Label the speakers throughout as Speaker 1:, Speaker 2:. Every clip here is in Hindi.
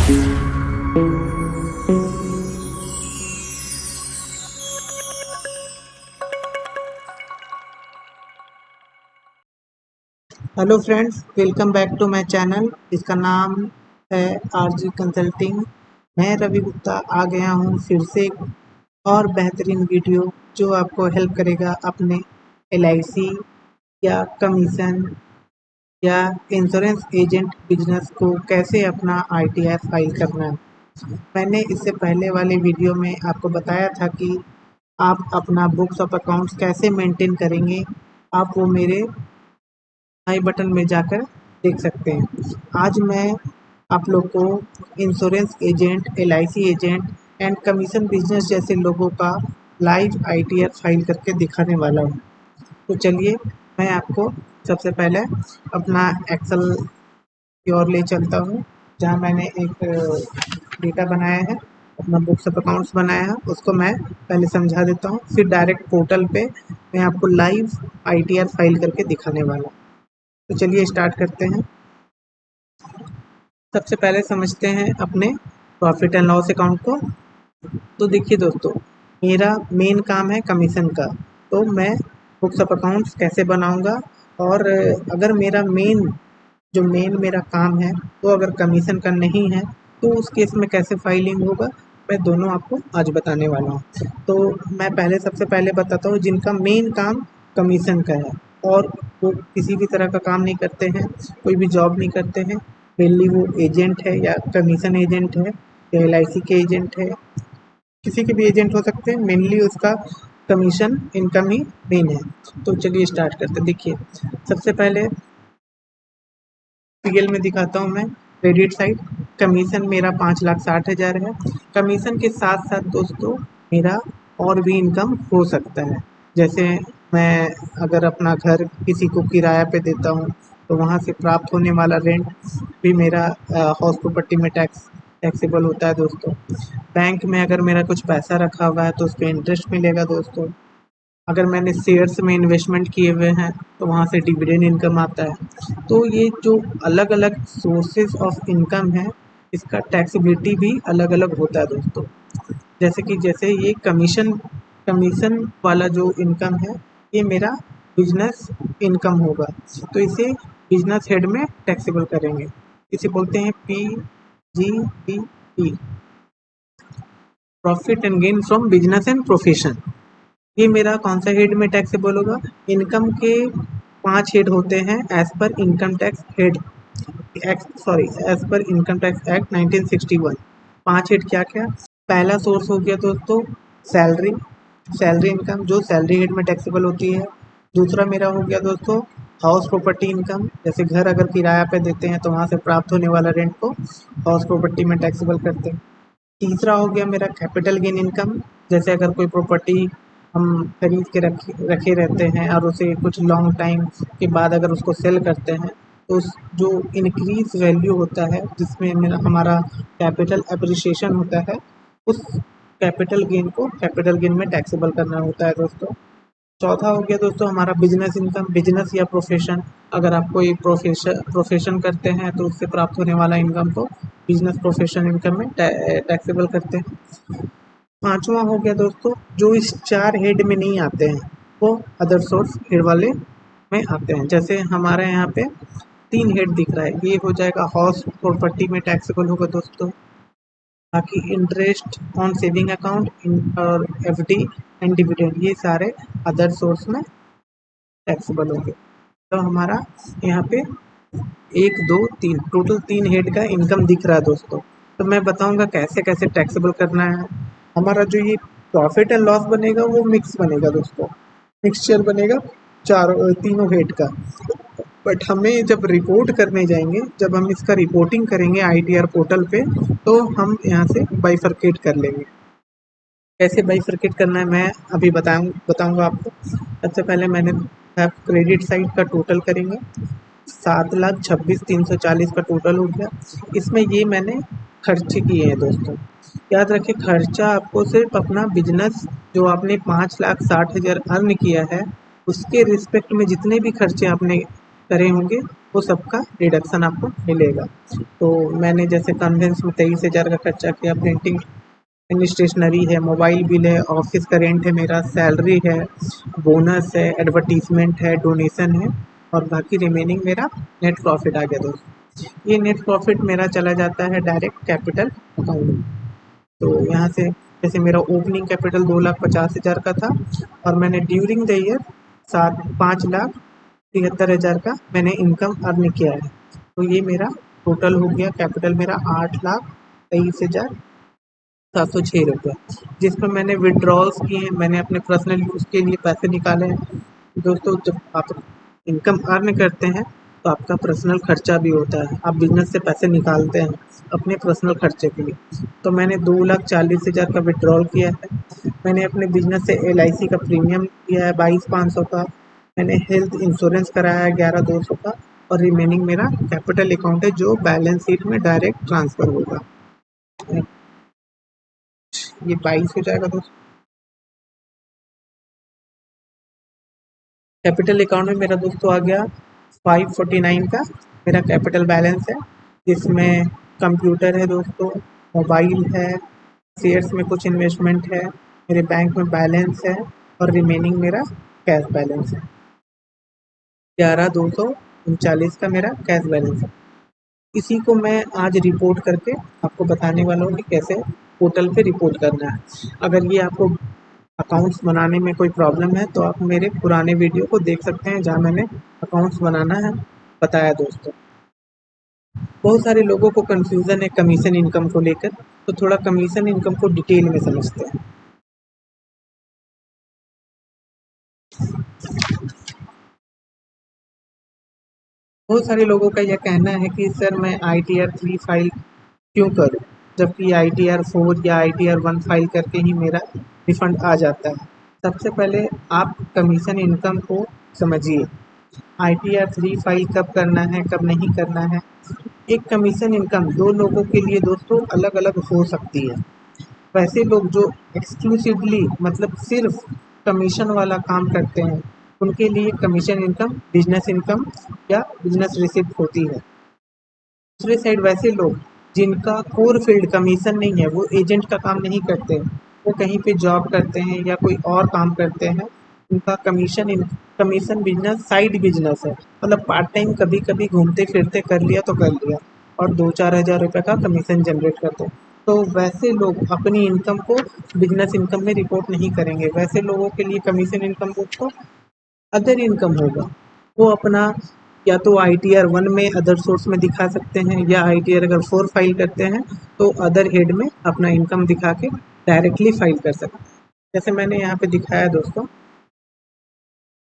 Speaker 1: Hello friends, welcome back to my channel. इसका नाम है आरजी कंसल्टिंग। मैं रवि गुप्ता आ गया हूँ फिर से एक और बेहतरीन वीडियो जो आपको हेल्प करेगा अपने एलआईसी या कमीशन या इंश्योरेंस एजेंट बिजनेस को कैसे अपना आईटीआर फाइल करना है। मैंने इससे पहले वाले वीडियो में आपको बताया था कि आप अपना बुक्स ऑफ अकाउंट्स कैसे मेंटेन करेंगे। आप वो मेरे आई बटन में जाकर देख सकते हैं। आज मैं आप लोग को insurance agent, LIC agent and commission business जैसे लोगों का लाइव आईटीआर फाइल करके दिखाने वाला हूँ। तो चलिए मैं आपको सबसे पहले अपना एक्सेल की ओर ले चलता हूँ, जहाँ मैंने एक डेटा बनाया है, अपना बुक्स ऑफ अकाउंट्स बनाया है। उसको मैं पहले समझा देता हूँ, फिर डायरेक्ट पोर्टल पे मैं आपको लाइव आईटीआर फाइल करके दिखाने वाला हूँ। तो चलिए स्टार्ट करते हैं। सबसे पहले समझते हैं अपने प्रॉफिट एंड लॉस अकाउंट को। तो देखिए दोस्तों, मेरा मेन काम है कमीशन का। तो मैं बुक्स ऑफ अकाउंट्स कैसे बनाऊंगा, और अगर मेरा मेन मेरा काम है तो अगर कमीशन का नहीं है तो उस केस में कैसे फाइलिंग होगा, मैं दोनों आपको आज बताने वाला हूँ। तो मैं सबसे पहले बताता हूँ जिनका मेन काम कमीशन का है और वो किसी भी तरह का काम नहीं करते हैं, कोई भी जॉब नहीं करते हैं। मेनली वो एजेंट है या कमीशन एजेंट है या एलआईसी के एजेंट है, किसी के भी एजेंट हो सकते हैं। मेनली उसका कमीशन इनकम ही मेन है। तो चलिए स्टार्ट करते हैं। देखिए सबसे पहले पीएल में दिखाता हूँ मैं क्रेडिट साइड। कमीशन मेरा 5,60,000 है। कमीशन के साथ साथ दोस्तों मेरा और भी इनकम हो सकता है। जैसे मैं अगर अपना घर किसी को किराया पे देता हूँ तो वहाँ से प्राप्त होने वाला रेंट भी मेरा हाउस प्रॉपर्टी में टैक्सेबल होता है दोस्तों। बैंक में अगर मेरा कुछ पैसा रखा हुआ है तो उस पर इंटरेस्ट मिलेगा दोस्तों। अगर मैंने शेयर्स में इन्वेस्टमेंट किए हुए हैं तो वहाँ से डिविडेंड इनकम आता है। तो ये जो अलग अलग सोर्सेज ऑफ इनकम है, इसका टैक्सेबिलिटी भी अलग अलग होता है दोस्तों। जैसे ये कमीशन कमीशन वाला जो इनकम है, ये मेरा बिजनेस इनकम होगा, तो इसे बिजनेस हेड में टैक्सेबल करेंगे। इसे बोलते हैं PGBP, profit and gain from business and profession. ये मेरा कौन सा हेड में टैक्सेबल होगा? इनकम के 5 हेड होते हैं as per income tax head as per income tax act 1961। 5 head क्या क्या? पहला सोर्स हो गया दोस्तों सैलरी, सैलरी इनकम जो सैलरी हेड में टैक्सेबल होती है। दूसरा मेरा हो गया दोस्तों हाउस प्रॉपर्टी इनकम, जैसे घर अगर किराया पे देते हैं तो वहाँ से प्राप्त होने वाला रेंट को हाउस प्रॉपर्टी में टैक्सेबल करते हैं। तीसरा हो गया मेरा कैपिटल गेन इनकम, जैसे अगर कोई प्रॉपर्टी हम खरीद के रखे रहते हैं और उसे कुछ लॉन्ग टाइम के बाद अगर उसको सेल करते हैं तो उस जो इंक्रीज वैल्यू होता है, जिसमें मेरा हमारा कैपिटल अप्रिसिएशन होता है, उस कैपिटल गेन में टैक्सेबल करना होता है दोस्तों। चौथा हो गया दोस्तों हमारा बिजनेस इनकम, बिजनेस या प्रोफेशन। अगर आप कोई प्रोफेशन करते हैं तो उससे प्राप्त होने वाला इनकम को बिजनेस प्रोफेशन इनकम में टैक्सेबल करते हैं। पांचवा हो गया दोस्तों जो इस 4 हेड में नहीं आते हैं वो अदर सोर्स हेड वाले में आते हैं। जैसे हमारे यहाँ पे 3 हेड दिख रहा है, ये हो जाएगा हाउस प्रॉपर्टी में टैक्सेबल होगा दोस्तों। बाकी इंटरेस्ट ऑन सेविंग अकाउंट और एफडी एंड डिविडेंड, ये सारे अदर सोर्स में टैक्सेबल होंगे। तो हमारा यहाँ पे 1 2 3 टोटल 3 हेड का इनकम दिख रहा है दोस्तों। तो मैं बताऊंगा कैसे कैसे टैक्सेबल करना है। हमारा जो ये प्रॉफिट एंड लॉस बनेगा वो मिक्स बनेगा दोस्तों, मिक्सचर बनेगा चारों तीनों हेड का। बट हमें जब रिपोर्ट करने जाएंगे, जब हम इसका रिपोर्टिंग करेंगे आईटीआर पोर्टल पे, तो हम यहाँ से बाइफरकेट कर लेंगे। कैसे बाइफरकेट करना है मैं अभी बताऊंगा आपको। सबसे पहले मैंने क्रेडिट साइड का टोटल करेंगे, 7,26,340 का टोटल हो गया। इसमें ये मैंने खर्चे किए हैं दोस्तों। याद रखें खर्चा आपको सिर्फ अपना बिजनेस जो आपने 5,60,000 अर्न किया है उसके रिस्पेक्ट में जितने भी खर्चे आपने करे होंगे वो सबका रिडक्शन आपको मिलेगा। तो मैंने जैसे कन्वेंस में 23,000 का खर्चा किया, प्रिंटिंग स्टेशनरी है, मोबाइल बिल है, ऑफिस का रेंट है, मेरा सैलरी है, बोनस है, एडवर्टीजमेंट है, डोनेशन है, और बाकी रिमेनिंग मेरा नेट प्रॉफिट आ गया दोस्तों। ये नेट प्रॉफिट मेरा चला जाता है डायरेक्ट कैपिटल अकाउंट में। तो यहाँ से जैसे मेरा ओपनिंग कैपिटल 2,50,000 का था, और मैंने ड्यूरिंग द ईयर 5,73,000 का मैंने इनकम अर्न किया है। तो ये मेरा टोटल हो गया कैपिटल मेरा 8,23,706 रुपये, जिसमें मैंने विड्रॉल्स किए, मैंने अपने पर्सनल यूज़ के लिए पैसे निकाले हैं। दोस्तों, जब आप इनकम अर्न करते हैं तो आपका पर्सनल खर्चा भी होता है, आप बिजनेस से पैसे निकालते हैं अपने पर्सनल खर्चे के लिए। तो मैंने 2,40,000 का विड्रॉल किया है। मैंने अपने बिजनेस से LIC का प्रीमियम किया है 22,500 का। मैंने हेल्थ इंश्योरेंस कराया है 11,200 का, और रिमेनिंग मेरा कैपिटल अकाउंट है जो बैलेंस शीट में डायरेक्ट ट्रांसफ़र होगा। ये 22 हो जाएगा दोस्तों। कैपिटल अकाउंट में मेरा दोस्तों आ गया 549 का मेरा कैपिटल बैलेंस है, जिसमें कंप्यूटर है दोस्तों, मोबाइल है, शेयर्स में कुछ इन्वेस्टमेंट है, मेरे बैंक में बैलेंस है, और रिमेनिंग मेरा कैश बैलेंस है। 11,239 का मेरा कैश बैलेंस है। इसी को मैं आज रिपोर्ट करके आपको बताने वाला हूँ कि कैसे पोर्टल पे रिपोर्ट करना है। अगर ये आपको अकाउंट्स बनाने में कोई प्रॉब्लम है तो आप मेरे पुराने वीडियो को देख सकते हैं, जहाँ मैंने अकाउंट्स बनाना है बताया दोस्तों। बहुत सारे लोगों को कन्फ्यूज़न है कमीशन इनकम को लेकर, तो थोड़ा कमीशन इनकम को डिटेल में समझते हैं। बहुत सारे लोगों का यह कहना है कि सर मैं ITR 3 फाइल क्यों करूं, जबकि ITR 4 या ITR 1 फाइल करके ही मेरा रिफंड आ जाता है। सबसे पहले आप कमीशन इनकम को समझिए। ITR 3 फाइल कब करना है, कब नहीं करना है। एक कमीशन इनकम दो लोगों के लिए दोस्तों अलग अलग हो सकती है। वैसे लोग जो एक्सक्लूसिवली मतलब सिर्फ कमीशन वाला काम करते हैं, उनके लिए कमीशन इनकम बिजनेस इनकम या बिजनेस रिसिप्ट होती है। दूसरे साइड वैसे लोग जिनका कोर फील्ड कमीशन नहीं है, वो एजेंट का काम नहीं करते, वो कहीं पे जॉब करते हैं या कोई और काम करते हैं, उनका कमीशन बिजनेस साइड बिजनेस है, मतलब पार्ट टाइम कभी कभी घूमते फिरते कर लिया तो कर लिया, और 2-4 हज़ार रुपये का कमीशन जनरेट करते हैं। तो वैसे लोग अपनी इनकम को बिजनेस इनकम में रिपोर्ट नहीं करेंगे। वैसे लोगों के लिए कमीशन इनकम को अदर इनकम होगा। वो अपना या तो ITR 1 में अदर सोर्स में दिखा सकते हैं, या ITR अगर 4 फाइल करते हैं तो अदर हेड में अपना इनकम दिखा के डायरेक्टली फाइल कर सकते हैं। जैसे मैंने यहाँ पे दिखाया दोस्तों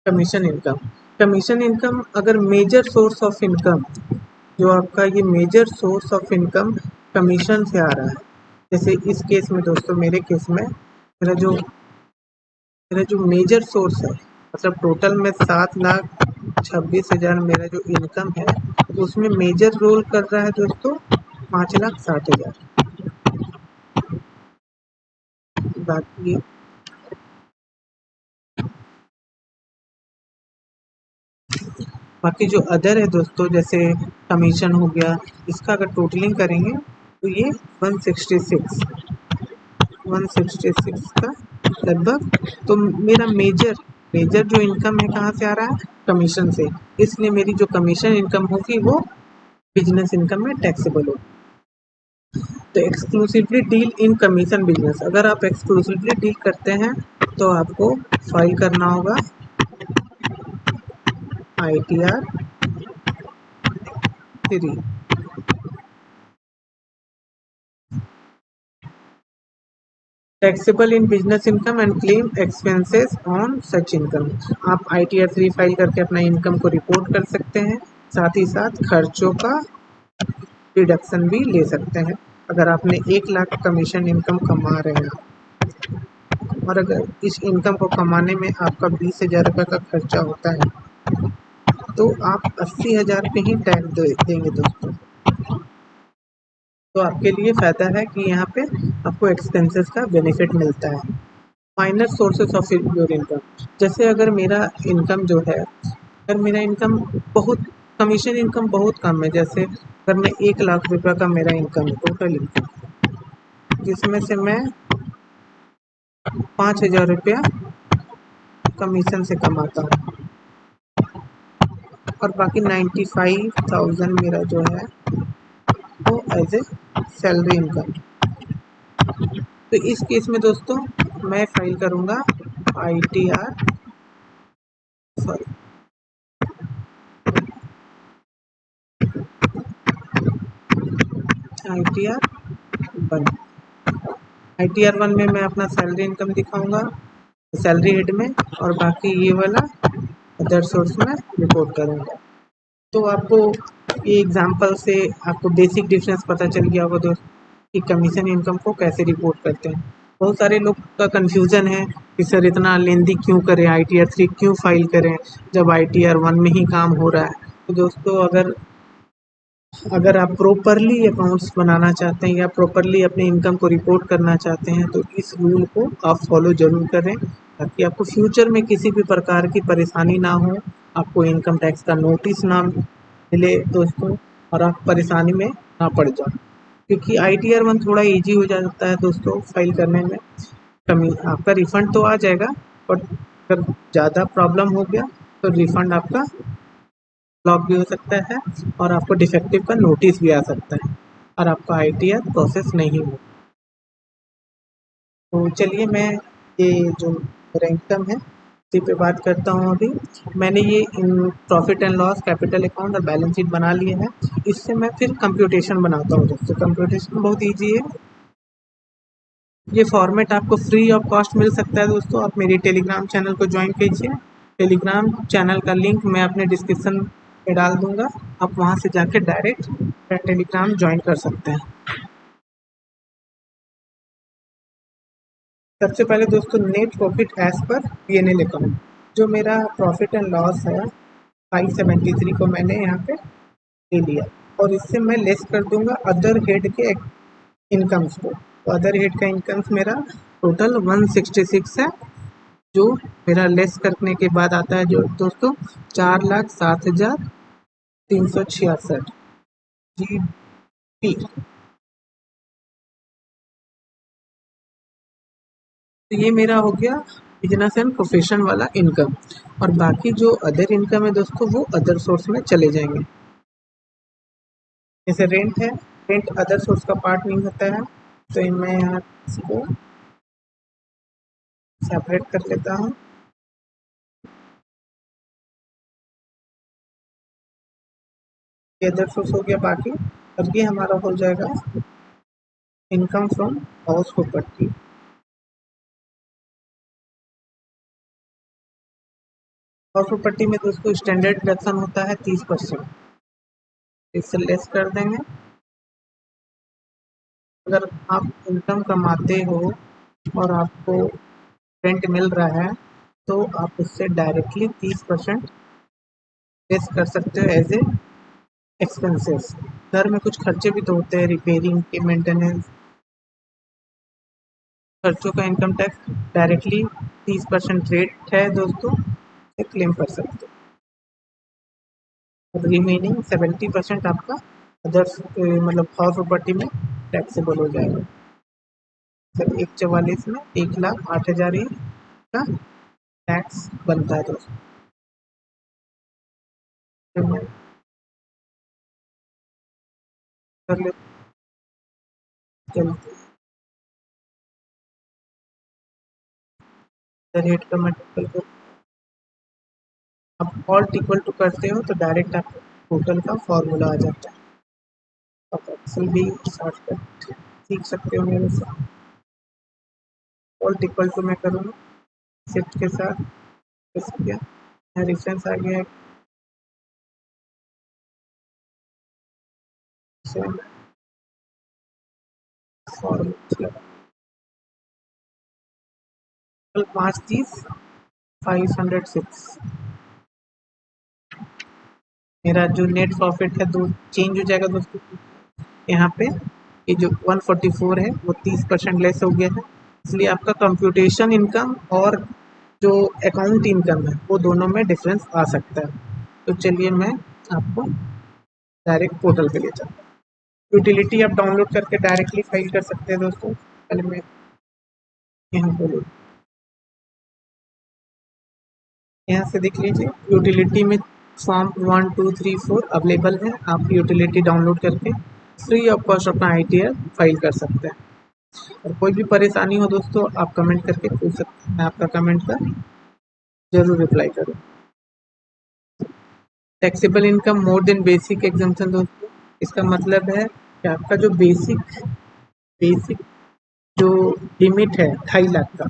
Speaker 1: कमीशन इनकम। कमीशन इनकम अगर मेजर सोर्स ऑफ इनकम, जो आपका ये major source of income commission से आ रहा है, जैसे इस केस में दोस्तों, मेरे केस में मेरा जो मेजर सोर्स है, मतलब टोटल में 7,26,000 मेरा जो इनकम है, तो उसमें मेजर रोल कर रहा है दोस्तों 5,60,000। बाकी बाकी जो अदर है दोस्तों, जैसे कमीशन हो गया, इसका अगर टोटलिंग करेंगे तो ये 166 का लगभग। तो मेरा मेजर मेजर जो इनकम है कहाँ से आ रहा है, कमीशन से। इसलिए मेरी जो कमीशन इनकम होगी वो बिजनेस इनकम में टैक्सेबल होगी। तो exclusively deal in commission business, अगर आप एक्सक्लूसिवली डील करते हैं तो आपको फाइल करना होगा ITR 3, taxable in business income and claim expenses on such income. आप ITR 3 फाइल करके अपना इनकम को रिपोर्ट कर सकते हैं, साथ ही साथ खर्चों का डिडक्शन भी ले सकते हैं। अगर आपने 1 लाख कमीशन इनकम कमा रहे हैं, और अगर इस इनकम को कमाने में आपका 20,000 रुपये का खर्चा होता है, तो आप 80,000 पे ही टैक्स देंगे दोस्तों। तो आपके लिए फ़ायदा है कि यहाँ पे आपको एक्सपेंसेस का बेनिफिट मिलता है। Minor sources of your income, जैसे अगर मेरा इनकम जो है, अगर मेरा इनकम बहुत कमीशन इनकम बहुत कम है। जैसे अगर मैं 1 लाख रुपए का मेरा इनकम है, टोटल इनकम, जिसमें से मैं 5,000 रुपया कमीशन से कमाता हूँ और बाकी 95,000 मेरा जो है वो एज ए सैलरी इनकम। तो इस केस में दोस्तों मैं फाइल करूँगा ITR, सॉरी ITR 1। ITR 1 में मैं अपना सैलरी इनकम दिखाऊंगा सैलरी हेड में, और बाकी ये वाला अदर सोर्स में रिपोर्ट करूंगा। तो आपको ये एग्जांपल से आपको बेसिक डिफरेंस पता चल गया होगा दोस्त कि कमीशन इनकम को कैसे रिपोर्ट करते हैं। बहुत सारे लोग का कंफ्यूजन है कि सर इतना लेंदी क्यों करें, ITR 3 क्यों फाइल करें जब ITR 1 में ही काम हो रहा है। तो दोस्तों अगर अगर आप प्रॉपरली अकाउंट्स बनाना चाहते हैं या प्रॉपरली अपने इनकम को रिपोर्ट करना चाहते हैं तो इस रूल को आप फॉलो ज़रूर करें, ताकि आपको फ्यूचर में किसी भी प्रकार की परेशानी ना हो, आपको इनकम टैक्स का नोटिस ना मिले दोस्तों, और आप परेशानी में ना पड़ जाओ। क्योंकि ITR 1 थोड़ा ईजी हो जाता है दोस्तों फाइल करने में। कमी आपका रिफंड तो आ जाएगा, बट अगर ज़्यादा प्रॉब्लम हो गया तो रिफंड आपका ब्लॉक भी हो सकता है और आपको डिफेक्टिव का नोटिस भी आ सकता है और आपका ITR प्रोसेस नहीं हो। तो चलिए मैं ये जो मेरा इनकम है इसी पे बात करता हूँ। अभी मैंने ये profit and loss, capital account और बैलेंस शीट बना लिए हैं। इससे मैं फिर कंप्यूटेशन बनाता हूँ दोस्तों। कंप्यूटेशन बहुत ईजी है। ये फॉर्मेट आपको फ्री ऑफ कॉस्ट मिल सकता है दोस्तों। आप मेरी टेलीग्राम चैनल को ज्वाइन कीजिए। टेलीग्राम चैनल का लिंक मैं अपने डिस्क्रिप्शन में डाल दूंगा, आप वहां से जाके डायरेक्ट टेलीग्राम ज्वाइन कर सकते हैं। सबसे पहले दोस्तों net profit as per P&L account, जो मेरा प्रॉफिट एंड लॉस है 573 को मैंने यहाँ पे ले लिया और इससे मैं लेस कर दूंगा अदर हेड के इनकम्स को। तो अदर हेड का इनकम्स मेरा टोटल 166 है, जो मेरा लेस करने के बाद आता है जो दोस्तों 4,07,366 GP। तो ये मेरा हो गया बिजनेस एंड प्रोफेशन वाला इनकम, और बाकी जो अदर इनकम है दोस्तों वो अदर सोर्स में चले जाएंगे। जैसे रेंट है, रेंट अदर सोर्स का पार्ट नहीं होता है, तो मैं यहाँ इसको सेपरेट कर लेता हूँ। ये अदर सोर्स हो गया बाकी, और ये हमारा हो जाएगा income from house property. House property में दोस्तों स्टैंडर्ड डिडक्शन होता है 30%, इससे लेस कर देंगे। अगर आप इनकम कमाते हो और आपको रेंट मिल रहा है तो आप उससे डायरेक्टली 30% लेस कर सकते हो एज ए एक्सपेंसेस। घर में कुछ खर्चे भी तो होते हैं, रिपेयरिंग के, मेंटेनेंस, खर्चों का इनकम टैक्स डायरेक्टली 30% रेट है दोस्तों, से क्लेम कर सकते हो। रिमेनिंग 70% आपका अदर्स मतलब हाउस प्रॉपर्टी में टैक्सेबल हो जाएगा। सर 144 में 1,08,000 ही का टैक्स बनता है दोस्तों। तो मैं कर ले चलते रेट का मल्टीपल को आप ऑल्ट इक्वल टू करते हो तो डायरेक्ट आपको टोटल का फॉर्मूला आ जाता है। आप एक्सेल भी शॉर्टकट सीख सकते हो मेरे से। ऑल्ट इक्वल टू मैं करूँगा शिफ्ट के साथ, इस किया रेफरेंस आ गया फॉर्मूला 5,30,506। मेरा जो नेट प्रॉफिट है दो चेंज हो जाएगा दोस्तों। यहाँ पे ये जो 144 है वो 30% लेस हो गया है, इसलिए आपका कंप्यूटेशन इनकम और जो अकाउंट इनकम है वो दोनों में डिफरेंस आ सकता है। तो चलिए मैं आपको डायरेक्ट पोर्टल पे ले जाता है। यूटिलिटी आप डाउनलोड करके डायरेक्टली फाइल कर सकते हैं दोस्तों। पहले मैं यहाँ पे यहाँ से देख लीजिए, यूटिलिटी में फॉर्म 1 2 3 4 अवेलेबल है। आप यूटिलिटी डाउनलोड करके फ्री ऑफ कॉस्ट अपना ITR फाइल कर सकते हैं। और कोई भी परेशानी हो दोस्तों, आप कमेंट करके पूछ सकते हैं, मैं आपका कमेंट का जरूर रिप्लाई करूँ। Taxable income more than basic exemption दोस्तों, इसका मतलब है कि आपका जो बेसिक बेसिक जो लिमिट है 2.5 लाख का,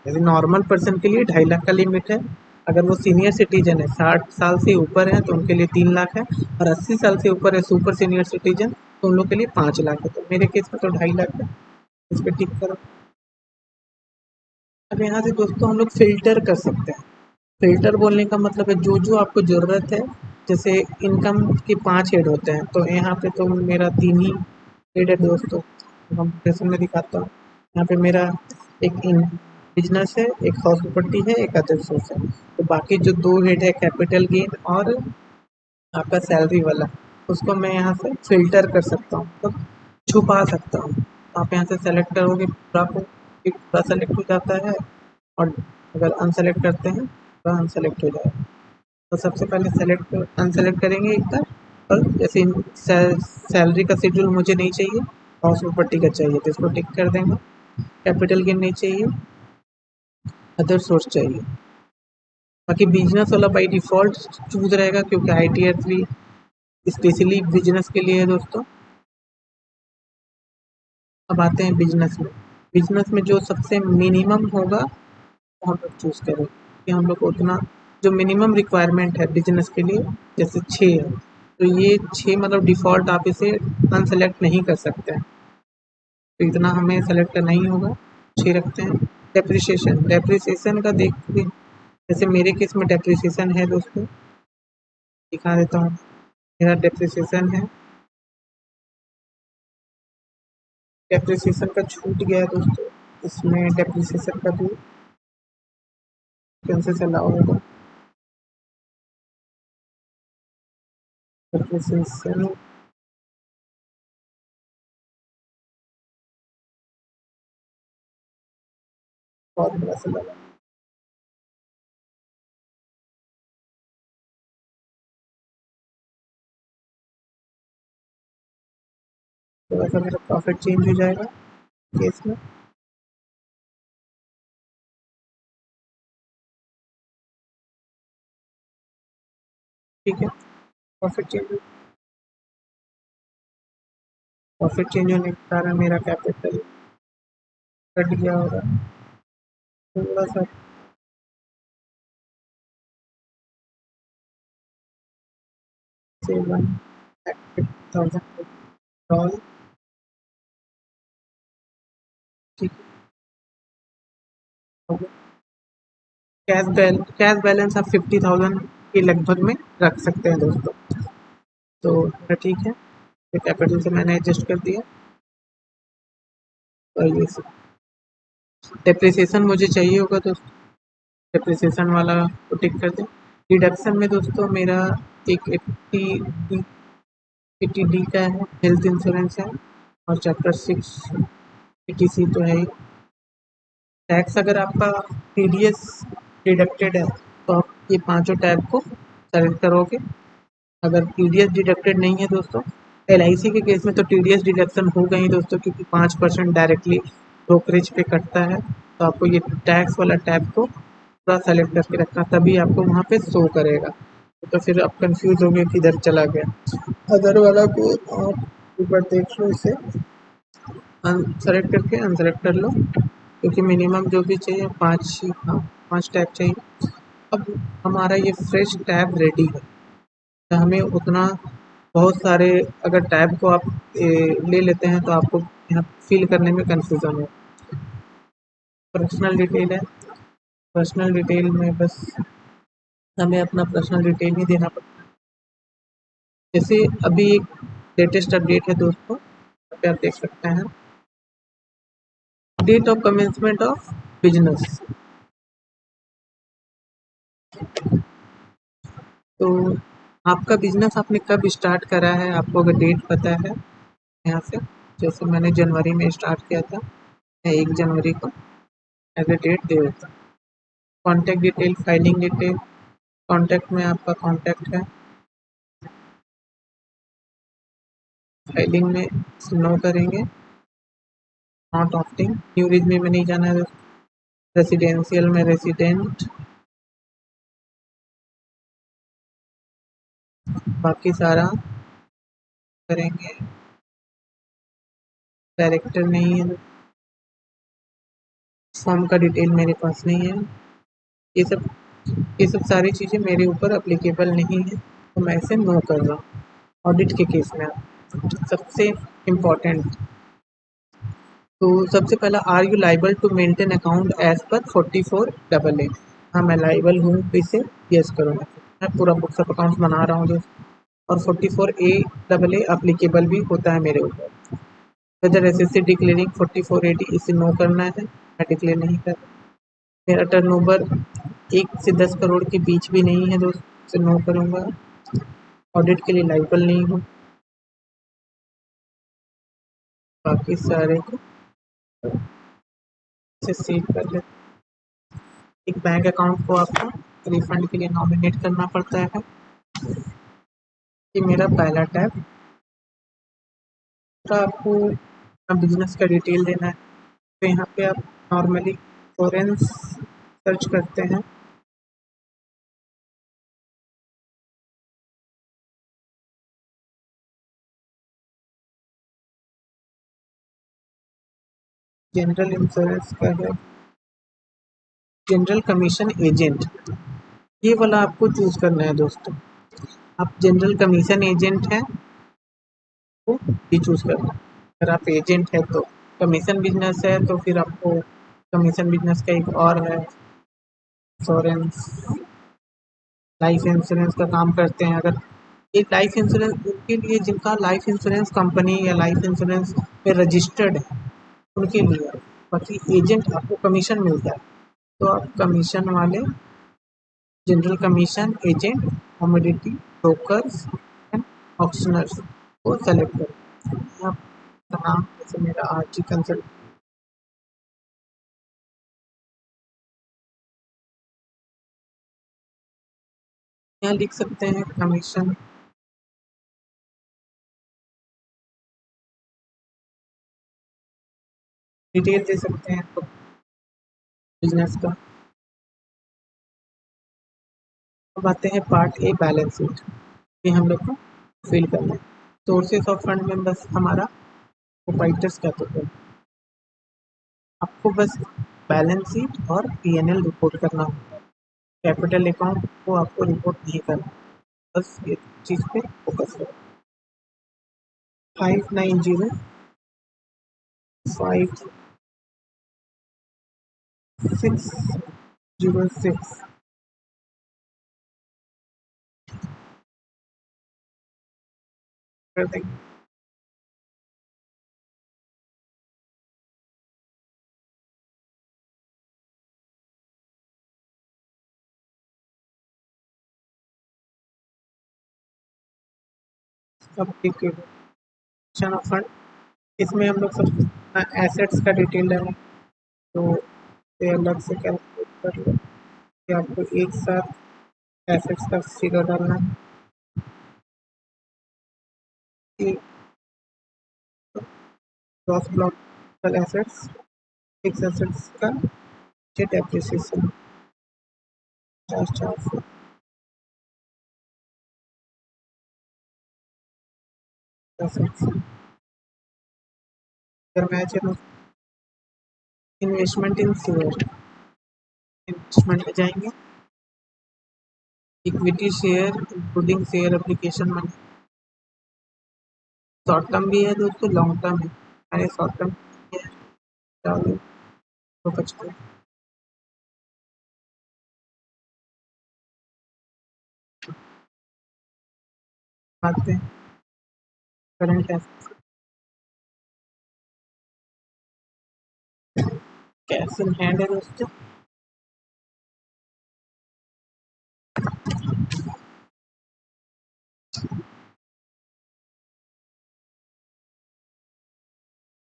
Speaker 1: जैसे नॉर्मल पर्सन के लिए 2.5 लाख का लिमिट है। अगर वो सीनियर सिटीजन है, 60 साल से ऊपर है, तो उनके लिए 3 लाख है। और 80 साल से ऊपर है, सुपर सीनियर सिटीजन, तो उन लोग के लिए 5 लाख है। तो मेरे केस में तो 2.5 लाख है। इस पर टिक करो। अब यहाँ से दोस्तों हम लोग फिल्टर कर सकते हैं। फिल्टर बोलने का मतलब है जो जो आपको ज़रूरत है। जैसे इनकम के 5 हेड होते हैं, तो यहाँ पे तो मेरा 3 ही हेड है दोस्तों। कंप्यूटेशन में दिखाता हूँ। यहाँ पे मेरा एक इन बिजनेस है, एक हाउस प्रॉपर्टी है, एक अदर सोर्स है। तो बाकी जो 2 हेड है, कैपिटल गेन और आपका सैलरी वाला, उसको मैं यहाँ से फ़िल्टर कर सकता हूँ, मतलब छुपा सकता हूँ। तो आप यहाँ से सेलेक्ट करोगे पूरा को, एक पूरा सेलेक्ट हो जाता है। और अगर अनसेलेक्ट करते हैं तो अनसेलेक्ट हो जाएगा। तो सबसे पहले सेलेक्ट अनसेलेक्ट करेंगे एक बार। और जैसे सैलरी का शेड्यूल मुझे नहीं चाहिए, हाउस प्रॉपर्टी का चाहिए, तो इसको टिक कर देंगे। कैपिटल गेन नहीं चाहिए, अदर सोर्स चाहिए। बाकी बिजनेस वाला बाई डिफ़ॉल्ट चूज़ रहेगा, क्योंकि ITR 3 स्पेशली बिजनेस के लिए है दोस्तों। अब आते हैं बिजनेस में। बिजनेस में जो सबसे मिनिमम होगा वो हम लोग चूज़ करें, कि हम लोग को उतना जो मिनिमम रिक्वायरमेंट है बिजनेस के लिए, जैसे 6 है, तो ये 6 मतलब डिफ़ॉल्ट आप इसे अनसेलेक्ट नहीं कर सकते हैं। तो इतना हमें सेलेक्ट करना ही होगा, 6 रखते हैं। डेप्रिसिएशन डेप्रिसिएशन का देखते, जैसे मेरे केस में डेप्रिसिएशन है दोस्तों, दिखा देता हूँ। मेरा डेप्रिसिएशन है, डेप्रिसिएशन का छूट गया है दोस्तों। इसमें डेप्रिसिएशन का भी कैसे से अलाउ होगा। डेप्रिसिएशन फॉर्मूला से लगा, थोड़ा सा मेरा प्रॉफिट चेंज हो जाएगा केस में। ठीक है, प्रॉफिट चेंज होने के कारण मेरा कैपिटल कट गया होगा थोड़ा सा। 7,000 डॉलर। ठीक है, कैश बैलेंस आप 50,000 के लगभग में रख सकते हैं दोस्तों। तो मेरा ठीक है, तो कैपिटल से मैंने एडजस्ट कर दिया। और ये डेप्रिसिएशन मुझे चाहिए होगा दोस्तों, डेप्रिसिएशन वाला को टिक कर दें। डिडक्शन में दोस्तों मेरा एक 80D का है, हेल्थ इंश्योरेंस है, और चैप्टर 6 PTC तो है ही। टैक्स अगर आपका TDS डिडक्टेड है, तो आप ये पांचों टैब को सेलेक्ट करोगे। अगर TDS डिडक्टेड नहीं है दोस्तों, LIC के केस में तो TDS डिडक्शन होगा ही दोस्तों, क्योंकि 5% डायरेक्टली ब्रोकरेज पे कटता है। तो आपको ये टैक्स वाला टैब को पूरा सेलेक्ट करके रखना, तभी आपको वहाँ पे शो करेगा। तो फिर आप कंफ्यूज हो गए किधर चला गया। अदर वाला को आप ऊपर देख लो, इसे सेलेक्ट करके अनसेलेक्ट कर लो, क्योंकि मिनिमम जो भी चाहिए 5 ही, हाँ 5 टैब चाहिए। अब हमारा ये फ्रेश टैब रेडी है, तो हमें उतना बहुत सारे अगर टैब को आप ले लेते हैं, तो आपको यहाँ फिल करने में कंफ्यूजन हो। पर्सनल डिटेल है, पर्सनल डिटेल में बस हमें अपना पर्सनल डिटेल ही देना पड़ता है। जैसे अभी एक लेटेस्ट अपडेट है दोस्तों, यहाँ पे आप देख सकते हैं, date of commencement of business. तो आपका बिजनेस आपने कब स्टार्ट करा है, आपको अगर डेट पता है यहाँ से, जैसे मैंने जनवरी में स्टार्ट किया था, मैं 1 जनवरी को एज ए डेट दे देता हूँ। Contact detail, filing detail, contact में आपका कॉन्टैक्ट है, फाइलिंग में नो करेंगे, नॉट ऑप्टिंग, न्यू रिजमी में नहीं जाना है, रेसिडेंशियल में रेसिडेंट, बाकी सारा करेंगे, डायरेक्टर नहीं है, फॉर्म का डिटेल मेरे पास नहीं है, ये सब ये सब सारी चीज़ें मेरे ऊपर अप्लीकेबल नहीं है, तो मैं इसे नो कर रहा हूँ। ऑडिट के केस में सबसे इम्पोर्टेंट, तो सबसे पहला, are you liable to maintain account as per 44AA? हाँ, मैं लाइबल हूँ, तो इसे यस करूँगा। मैं पूरा बुक्स ऑफ अकाउंट्स बना रहा हूँ दोस्त, और 44AA अप्लीकेबल भी होता है मेरे ऊपर। वेदर एसएससी डिक्लेयरिंग 4480, इसे नो करना है, मैं डिक्लेयर नहीं कर रहा। मेरा टर्नओवर 1 से 10 करोड़ के बीच भी नहीं है दोस्त, इसे नो करूँगा। ऑडिट के लिए लाइबल नहीं हूँ, बाकी सारे को इसे सेव कर लेते। एक बैंक अकाउंट को आपको रिफंड के लिए नॉमिनेट करना पड़ता है, ये मेरा पहला टैब। तो आपको बिजनेस का डिटेल देना है, तो यहाँ पे आप नॉर्मली इंश्योरेंस सर्च करते हैं, जनरल इंश्योरेंस का है, जनरल कमीशन एजेंट, ये वाला आपको चूज करना है दोस्तों। आप जनरल कमीशन एजेंट हैं तो ये चूज करना है। अगर आप एजेंट है तो कमीशन बिजनेस है, तो फिर आपको कमीशन बिजनेस का एक और है, इंश्योरेंस, लाइफ इंश्योरेंस का काम करते हैं। अगर एक लाइफ इंश्योरेंस उनके लिए जिनका लाइफ इंश्योरेंस कंपनी या लाइफ इंश्योरेंस पे रजिस्टर्ड है, उनके लिए है। बाकी एजेंट आपको कमीशन मिलता है, तो आप कमीशन वाले, general commission agent, commodity brokers and auctioneers को सेलेक्ट करें। आपका नाम जैसे मेरा आरजी कंसल्ट, यहाँ लिख सकते हैं कमीशन, डिटेल दे सकते हैं तो बिजनेस का। अब आते हैं पार्ट ए, बैलेंस शीट, ये हम लोग को फिल करना है। सोर्सेस ऑफ फंड में बस हमारा प्रोपाइटर्स कैपिटल, आपको बस बैलेंस शीट और पीएनएल रिपोर्ट करना होगा, कैपिटल अकाउंट को आपको रिपोर्ट नहीं करना, बस ये चीज़ पे फोकस करो। 59055606 कर देंगे। अब ऑफ फंड, इसमें हम लोग सब एसेट्स का डिटेल डालें, तो ये अलग से कैलकुलेट कर लो कि आपको एक साथ एसेट्स का फिगर डालना है कि gross block assets, fix assets का डेप्रिसिएशन 4,400 एसेट्स। अगर मैं चलूँ इन्वेस्टमेंट इन शेयर, इन्वेस्टमेंट में जाएंगे, equity share including share application money, short term भी है दोस्तों, लॉन्ग टर्म है, मैंने शॉर्ट टर्म डालो तो 55 आते हैं। करंट कैश इन हैंड है दोस्तों,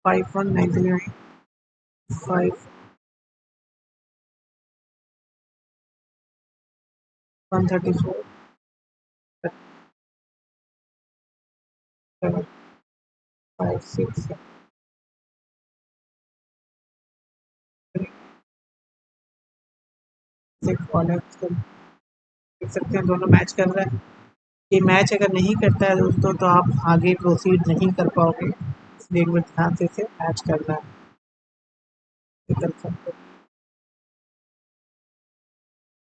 Speaker 1: 51,939, 5134, 56, देख सकते हैं दोनों मैच कर रहा है। ये मैच अगर नहीं करता है दोस्तों तो आप आगे प्रोसीड नहीं कर पाओगे, इसलिए एक बार ध्यान से इसे मैच करना है। ये कर सकते हैं।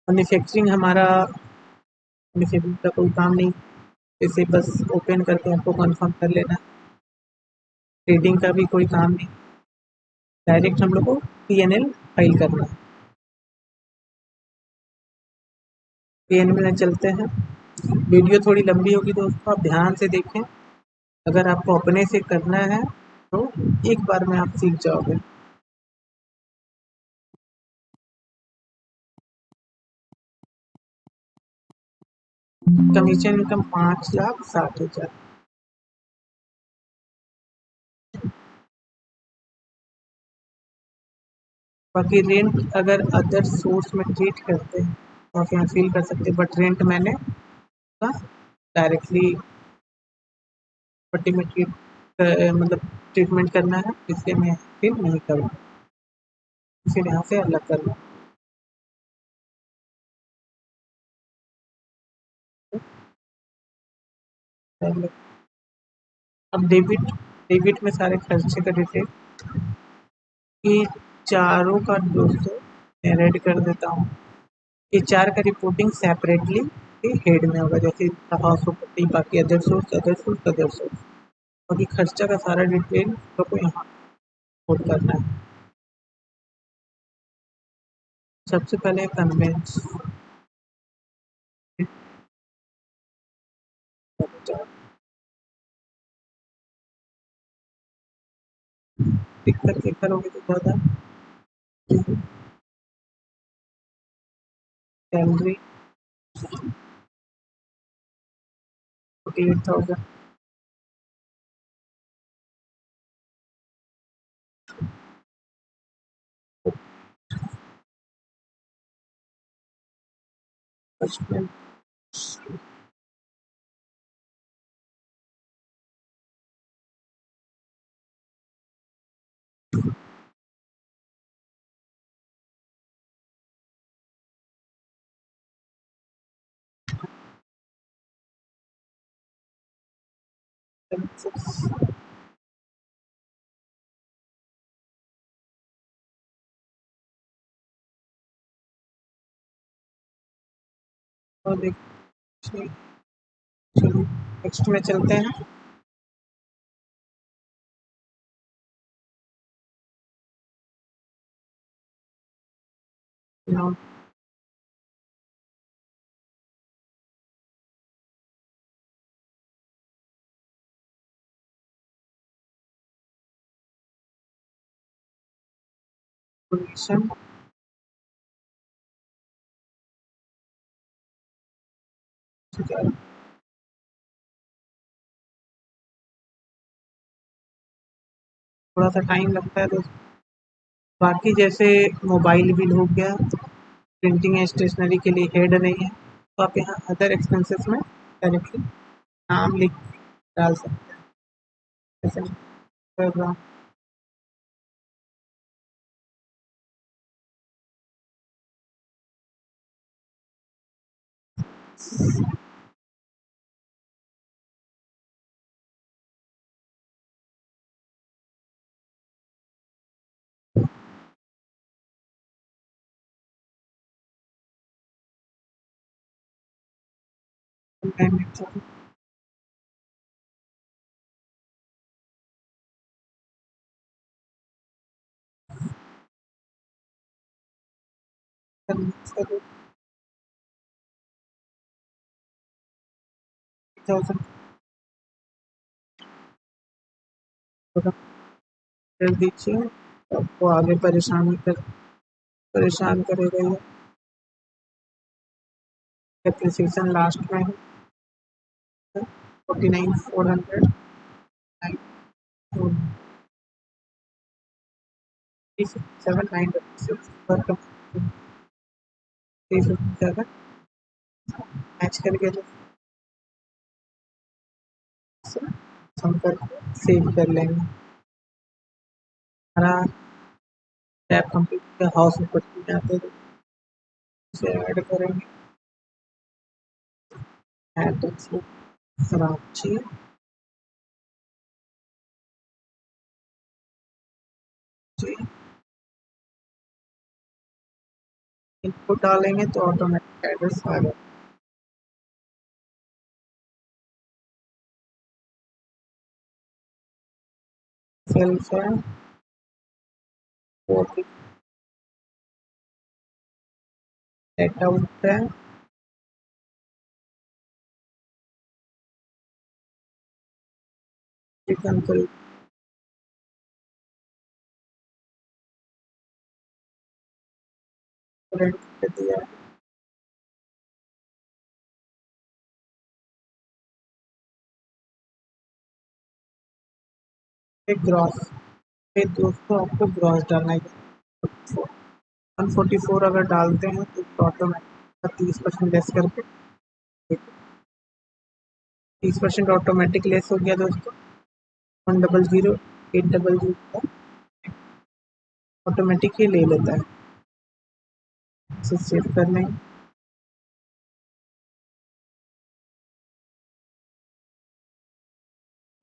Speaker 1: मैन्युफैक्चरिंग हमारा मैन्युफैक्चरिंग का कोई काम नहीं, इसे बस ओपन करके आपको कंफर्म कर लेना। ट्रेडिंग का भी कोई काम नहीं, डायरेक्ट हम लोग को पीएनएल फाइल करना है। पीएनएल में चलते हैं। वीडियो थोड़ी लंबी होगी दोस्तों, आप ध्यान से देखें। अगर आपको अपने से करना है तो एक बार में आप सीख जाओगे। Commission income 5,60,000। बाकी रेंट अगर अदर सोर्स में ट्रीट करते हैं तो आप यहाँ फील कर सकते हैं, बट रेंट मैंने डायरेक्टली पट्टी में ट्रीट मतलब ट्रीटमेंट करना है, इसलिए मैं फील नहीं करूँ, फिर यहाँ से अलग करना। अब डेबिट डेबिट में सारे खर्चे का डिटेल ये चारों का दोस्तों मैं रेड कर देता हूँ। ये चार का रिपोर्टिंग सेपरेटली हेड में होगा, जैसे हाउस प्रॉपर्टी, बाकी other source other source other source, बाकी खर्चा का सारा डिटेल तो यहाँ रिपोर्ट करना है। सबसे पहले कन्वेंस दिक्कत चेक करोगे तो ज़्यादा सैलरी 48,000, और देखिए नेक्स्ट में चलते हैं। पोजीशन थोड़ा सा टाइम लगता है दोस्तों। बाकी जैसे मोबाइल बिल हो गया, प्रिंटिंग एंड स्टेशनरी के लिए हेड नहीं है, तो आप यहाँ अदर एक्सपेंसेस में डायरेक्टली नाम लिख डाल सकते हैं, जैसे प्रोग्राम कर दीजिए, आपको आगे परेशान करेगा ये। एप्रिसिएशन लास्ट में है, 49,400, 357,956 per company, 357 मैच करके हम कर सेव कर लेंगे। हमारा टैब कंप्यूटर हाउस ऊपर में आते हैं, उसे ऐड करेंगे। एड्रेस कराची, जी इनपुट डालेंगे तो ऑटोमेटिक एड्रेस आ जाएगा। सेल्फ है, डेटा आउट है, चिकन कर दिया, एक ग्रॉस, फिर दोस्तों आपको ग्रॉस डालना है। 144 अगर डालते हैं तो ऑटोमेटिक 30% लेस करके 30% ऑटोमेटिक लेस हो गया दोस्तों। 100,800 ऑटोमेटिक ही ले लेता है। इसे सेव कर लेंगे।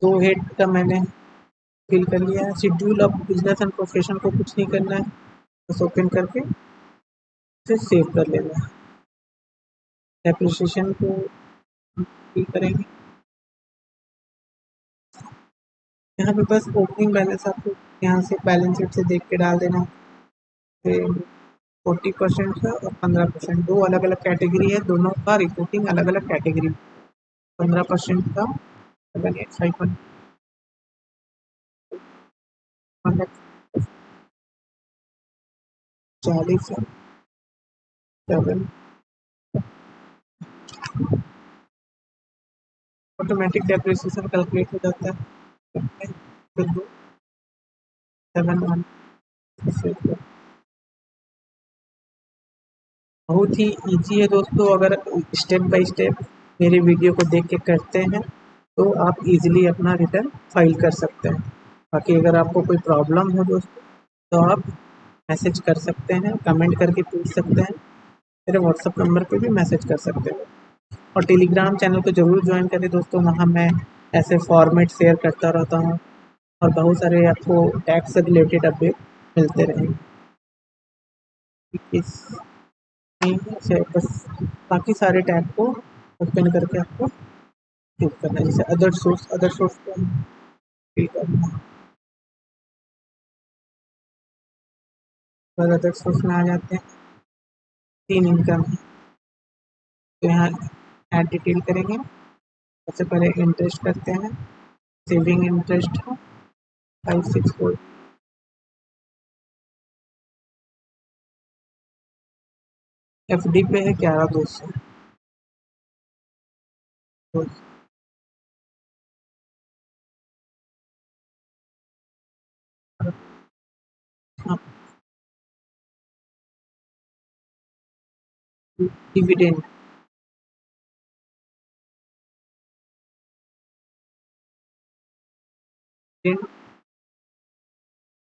Speaker 1: दो हेड का मैंने फिल कर लिया है। Schedule of business and profession को कुछ नहीं करना है, बस ओपन करके इसे सेव कर लेना है। एप्लीकेशन को फिल करेंगे। यहाँ पे बस ओपनिंग बैलेंस आपको यहाँ से बैलेंस शीट से देख के डाल देना। फिर 40% का और 15%, दो अलग अलग कैटेगरी है, दोनों का रिपोर्टिंग अलग अलग कैटेगरी। 15% का 785 40 7 ऑटोमेटिक डेप्रिसिएशन कैलकुलेट हो जाता है। फिर 7 बहुत ही इजी है दोस्तों। अगर स्टेप बाय स्टेप मेरे वीडियो को देख के करते हैं तो आप इजीली अपना रिटर्न फाइल कर सकते हैं। बाकी अगर आपको कोई प्रॉब्लम हो दोस्तों तो आप मैसेज कर सकते हैं, कमेंट करके पूछ सकते हैं, मेरे व्हाट्सएप नंबर पे भी मैसेज कर सकते हैं। और टेलीग्राम चैनल को ज़रूर ज्वाइन करें दोस्तों, वहाँ मैं ऐसे फॉर्मेट शेयर करता रहता हूँ और बहुत सारे आपको टैक्स से रिलेटेड अपडेट मिलते रहेंगे। इस से बस बाकी सारे टैब को ओपन करके आपको क्लिक करना है। जैसे अदर सोर्स को क्लिक करना है। फिर अदर सोर्स में आ जाते हैं। 3 इनकम है, तो यहाँ ऐड डिटेल करेंगे। सबसे पहले इंटरेस्ट करते हैं, सेविंग इंटरेस्ट है 564। एफडी पे है 11,200। डिविडेंड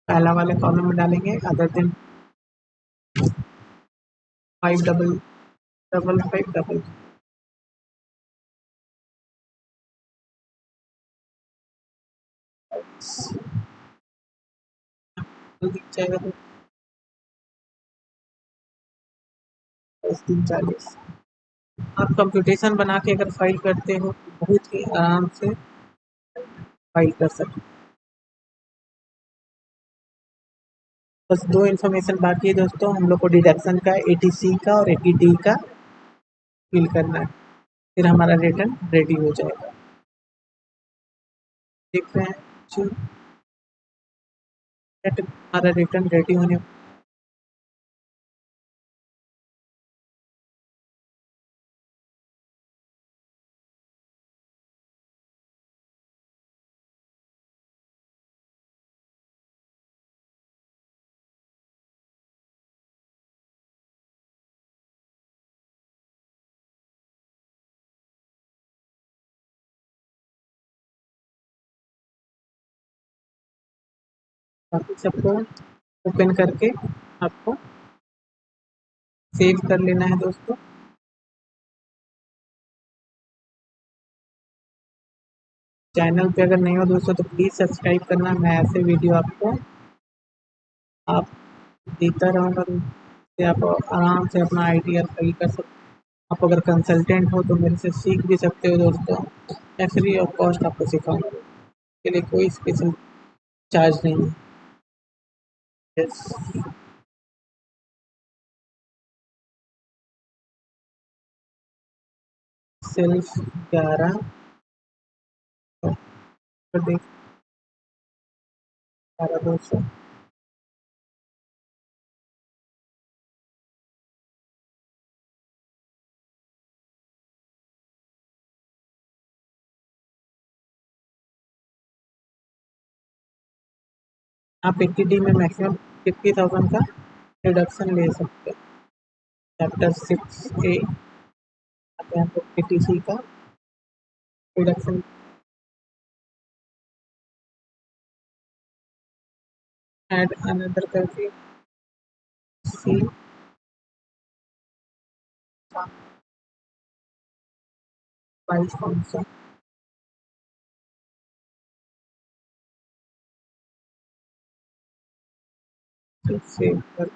Speaker 1: पहला वाले कॉलम में डालेंगे, अदर दिन 5,555 दिख जाएगा। तो 10,340 आप कंप्यूटेशन बना के अगर फाइल करते हो तो बहुत ही आराम से फाइल कर सकते हो। बस दो इन्फॉर्मेशन बाकी है दोस्तों, हम लोग को डिडक्शन का, एटीसी का और एटीडी का फिल करना है, फिर हमारा रिटर्न रेडी हो जाएगा। देख रहे हैं जो हमारा रिटर्न रेडी होने बाकी सबको ओपन करके आपको सेव कर लेना है दोस्तों। चैनल पे अगर नहीं हो दोस्तों तो प्लीज़ सब्सक्राइब करना, मैं ऐसे वीडियो आपको आप देता रहूँगा, जिससे आप आराम से अपना आईटी सही कर सकते। आप अगर कंसल्टेंट हो तो मेरे से सीख भी सकते हो दोस्तों। मैं फ्री ऑफ कॉस्ट आपको सिखाऊंगा, इसके लिए कोई स्पेशल चार्ज नहीं है। यस, सेल्फ 11 पर देख 1200। आप 80D में मैक्सिमम 50,000 का रिडक्शन ले सकते हैं। चैप्टर 6A आते हैं तो ATC का रिडक्शन। एड अनदर करके सी प्राइस कौन सा सेव कर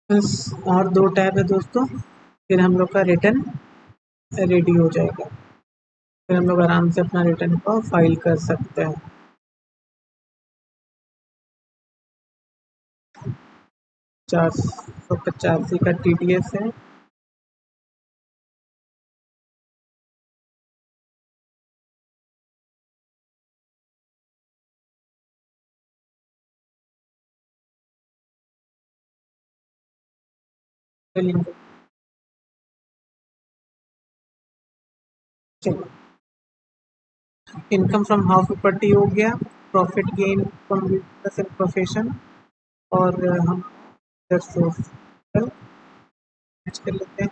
Speaker 1: बस। और 2 टैब है दोस्तों, फिर हम लोग का रिटर्न रेडी हो जाएगा। फिर हम लोग आराम से अपना रिटर्न को फाइल कर सकते हैं। 485 का TDS है। चलो, इनकम फ्रॉम हाउस प्रॉपर्टी हो गया, profit gain from business and profession, और हम सोर्स कर लेते हैं।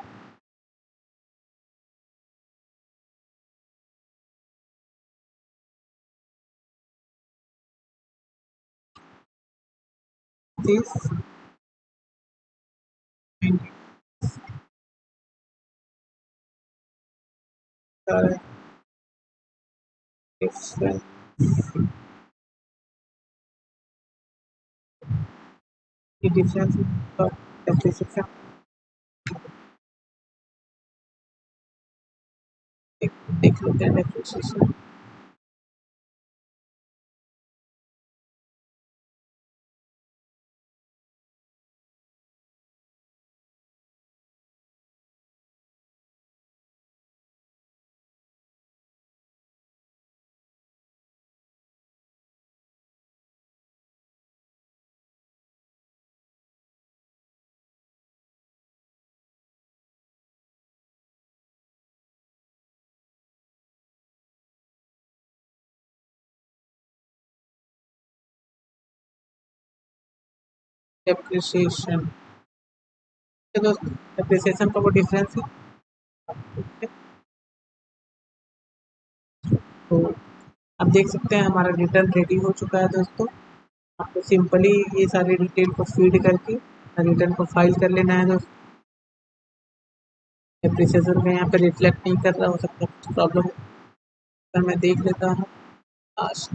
Speaker 1: दिस डिफरेंस की डिफरेंस डेप्रिसिएशन देख लेते हैं। डेप्रिसिएशन डेप्रिसिएशन दोस्तों, डेप्रिसिएशन का वो डिफरेंस है। तो आप देख सकते हैं हमारा रिटर्न रेडी हो चुका है दोस्तों। आपको सिंपली ये सारी डिटेल को फीड करके रिटर्न को फाइल कर लेना है दोस्तों। डेप्रिसिएशन में यहाँ पे रिफ्लेक्ट नहीं कर रहा, हो सकता है कुछ प्रॉब्लम, पर मैं देख लेता हूँ लास्ट।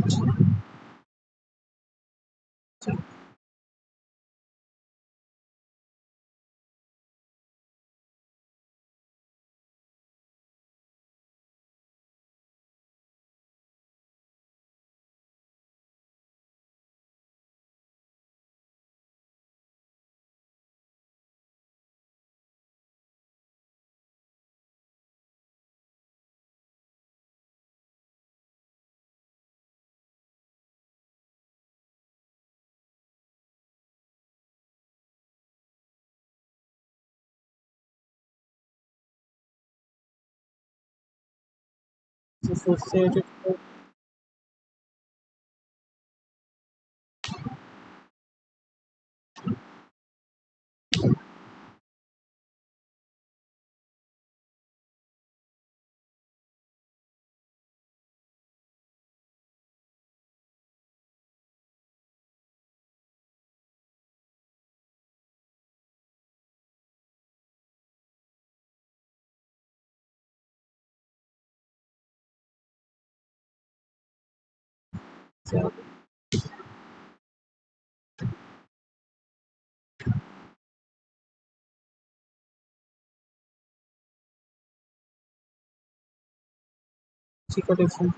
Speaker 1: उससे का डिफरेंस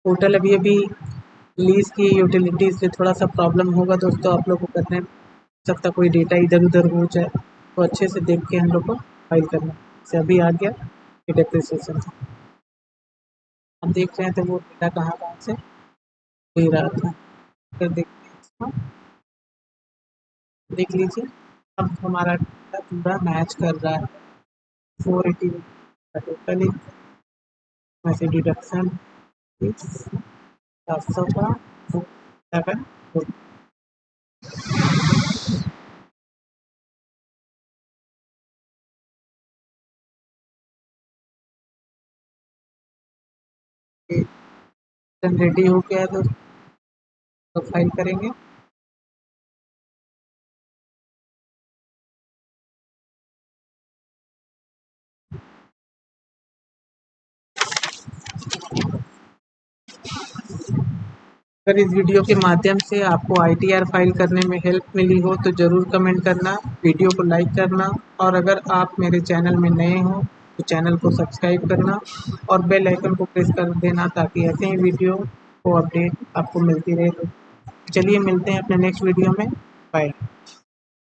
Speaker 1: टोटल अभी अभी लीज की यूटिलिटीज से थोड़ा सा प्रॉब्लम होगा दोस्तों आप लोग को करने में सकता कोई डेटा इधर उधर हो जाए तो अच्छे से देख के हम लोग को फाइल करना से अभी आ गया कि डेप्रिसिएशन हम देख रहे हैं तो वो डेटा कहाँ से दे रहा था फिर देखते हैं इसको देख लीजिए अब हमारा डेटा पूरा मैच कर रहा है 480 का टोटल में से डिडक्शन 700 का 7 रेडी हो गया तो फाइल करेंगे अगर इस वीडियो के माध्यम से आपको आईटीआर फाइल करने में हेल्प मिली हो तो ज़रूर कमेंट करना वीडियो को लाइक करना और अगर आप मेरे चैनल में नए हो तो चैनल को सब्सक्राइब करना और बेल आइकन को प्रेस कर देना ताकि ऐसे ही वीडियो को अपडेट आपको मिलती रहे तो चलिए मिलते हैं अपने नेक्स्ट वीडियो में बाय।